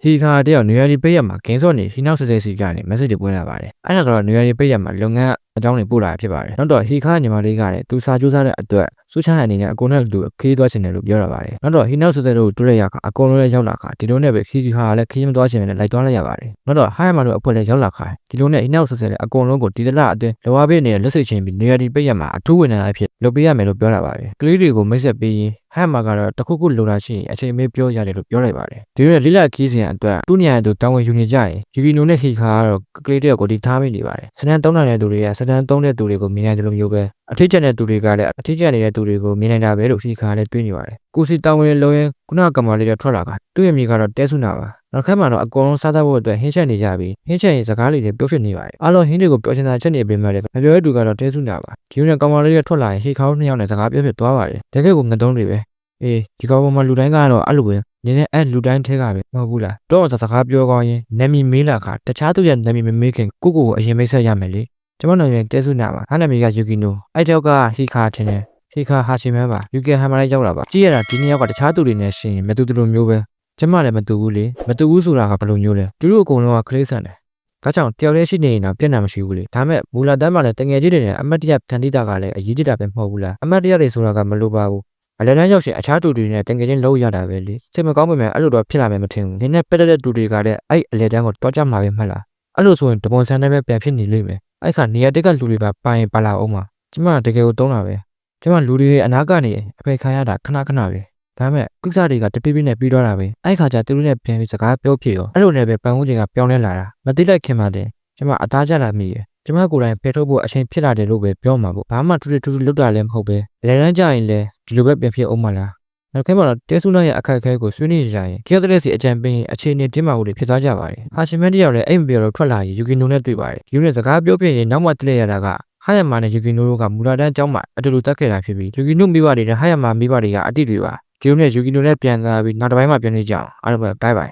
ဟီခါတယောက်နေရာဒီပိတ်ရမှာဂင်းစော့နေဟီနောက်ဆဲစီကနေမက်ဆေ့ချ်တွေပွင့်လာပါတယ်အဲ့ဒါကတော့နေရာဒီပိတ်ရမှာလုပ်ငန်းအကြောင်းတွေပို့လာဖြစ်ပါတယ်နောက်တော့ဟီခါညီမလေးကလည်းသူစာကြိုးစားတဲ့အတွက်စူးချမ်းအနေနဲ့အကုန်နဲ့လူခေးသွားချင်တယ်လို့ပြောတာပါတယ်နောက်တော့ဟီနောက်ဆဲတို့တွေ့ရခါအကုန်လုံးလည်းရောက်လာခါဒီလိုနဲ့ပဲဟီခါလည်းခီးမသွားချင်တယ်လိုက်သွားလိုက်ရပါတယ်နောက်တော့ဟိုင်းမာတို့အဖွဲ့လည်းရောက်လာခါဒီလိုနဲ့ဟီနောက်ဆဲလည်းအကုန်လုံးကိုဒီတလအတွင်းလောအားပေးနေတဲ့လက်စိတ်ချင်းပြီးနေရာဒီပိတ်ရမှာအထူးဝန်ထမ်းအဖြစ်လုပ်ပေးရမယ်လို့ပြောလာပါတယ်ကလေးတွေကိုမိတ်ဆက်ပေးရင်ဟမ်မာကတော့တခုခုလိုတာရှိရင်အချိန်မေးပြောရတယ်လို့ပြောလိုက်ပါတယ်ဒီလိုနဲ့လေးလာခီးစင်အတွက်သူ့နေရာသူတောင်းဝင်ယူနေကြရင်ယူကီနိုနဲ့ဟီခါကတော့ကလေးတယောက်ကိုဒီထားမိနေပါတယ်စတန်သုံးတဲ့သူတွေကစတန်သုံးတဲ့သူတွေကိုမြင်နိုင်တယ်လို့မျိုးပဲအထီးကျတဲ့သူတွေကလည်းအထီးကျနေတဲ့သူတွေကိုမြင်နိုင်တာပဲလို့ဟီခါလည်းတွေးနေပါတယ်ကိုစီတောင်းဝင်လုံးရင်ခုနကကမာလေးတွေထွက်လာကသူ့ရဲ့မိကတော့တဲဆုနာပါနောက်ခက်မှာတော့အကုန်လုံးစားတတ်ဖို့အတွက်ဟင်းချက်နေကြပြီးဟင်းချက်ရင်စကားလေးတွေပြောဖြစ်နေပါတယ်အားလုံးဟင်းတွေကိုပြောချင်တာချက်နေပေမဲ့လည်းမပြောတဲ့သူကတော့တဲဆုနာပါဒီလိုနဲ့ကမာလေးတွေထွက်လာရင်ဟီခါတို့နှစ်ယောက်နဲ့စကားပြောဖြစ်သွားပါတယ်တကယ်ကိုငတုံးတွေပဲအေးဒီကောင်ပေါ်မှာလူတိုင်းကတော့အဲ့လိုပဲနင်းနဲ့အဲ့လူတိုင်းထဲကပဲမဟုတ်ဘူးလားတော့စကားပြောကောင်းရင်နာမည်မေးလာခါတခြားသူရဲ့နာမည်မမေးခင်ကိုကိုအရင်မိတ်ဆက်ရမယ်လေကျွန်မနာမည်တဲဆုနာပါဟာနာမည်ကယူကီနိုအဲ့တောက်ကဟီခါထင်တယ်ဟီခါဟာချင်မဲပါယူကီဟမ်မာလည်းရောက်လာပါကြည့်ရတာဒီနှစ်ယောက်ကတခြားသူတွေနဲ့ရှင်မတူတူလိုမျိုးပဲကျွန်မလည်းမတူဘူးလေမတူဘူးဆိုတာကဘယ်လိုမျိုးလဲသူတို့အကုန်လုံးကကလေးဆန်တယ်ဒါကြောင့်တယောက်တည်းရှိနေရင်တော့ပြက်နာမရှိဘူးလေဒါမဲ့မူလာတန်းမှာလည်းတငယ်ကြီးတွေနဲ့အမတ်တရဖန်တီးတာကလည်းအရေးကြီးတာပဲမဟုတ်ဘူးလားအမတ်တရတွေဆိုတာကမလိုပါဘူးအလဲတန်းရောက်ရှင်အခြားသူတွေနဲ့တငယ်ချင်းလုံးရတာပဲလေစိတ်မကောင်းပေမဲ့အဲ့လိုတော့ဖြစ်လာမယ်မထင်ဘူးနင်းနဲ့ပက်တဲ့သူတွေကလည်းအဲ့အလဲတန်းကိုတောကြမှာပဲမှတ်လားအဲ့လိုဆိုရင်တပွန်ဆန်းနဲ့ပဲပြန်ဖြစ်နေလိမ့်မယ်အဲ့ခါနေရာတက်ကလူတွေပါရင်ပါလာအောင်ပါကျမတကယ်ကိုတုံးတာပဲကျမလူတွေရဲ့အနာကနေအဖေခံရတာခဏပဲဒါမဲ့ကိစ္စတွေကတပိပိနဲ့ပြီးတော့တာပဲအဲ့ခါကျသူတို့နဲ့ပြန်ပြီးစကားပြောဖြစ်ရောအဲ့လိုနဲ့ပဲပန်ဝန်းကျင်ကပြောင်းလဲလာတာမသိလိုက်ခင်မှတည်းကျမအသားကျလာမိရယ်ကျမကိုယ်တိုင်ဖယ်ထုတ်ဖို့အချိန်ဖြစ်လာတယ်လို့ပဲပြောမှာပေါ့ဘာမှထူးလုပ်တာလည်းမဟုတ်ပဲလဲတန်းကြရင်လည်းဒီလိုပဲပြန်ဖြစ်အောင်မလားနောက်ခဲမှာတော့တဲဆုနာရဲ့အခက်အခဲကိုဆွေးနွေးကြရင်ကျောက်တဲ့စီအကြံပေးရင်အခြေအနေတင်းမာမှုတွေဖြစ်သွားကြပါတယ်ဟာရှင်မန်တယောက်လည်းအိမ်မပြောတော့ထွက်လာရင်ယူကီနိုနဲ့တွေ့ပါတယ်ယူနဲ့စကားပြောပြရင်နောက်မှတည့်ရတာကဟာယမာနဲ့ယူကီနိုတို့ကမူလာတန်းကျောင်းမှာအတူတူတက်ခဲ့တာဖြစ်ပြီးယူကီနိုမိဘတွေနဲ့ဟာယမာမိဘတွေကအတိတွေပါဒီလိုနဲ့ယူကီနိုနဲ့ပြန်လာပြီးနောက်တစ်ပိုင်းမှာပြန်နေကြအောင်အားလုံးပဲဘိုင်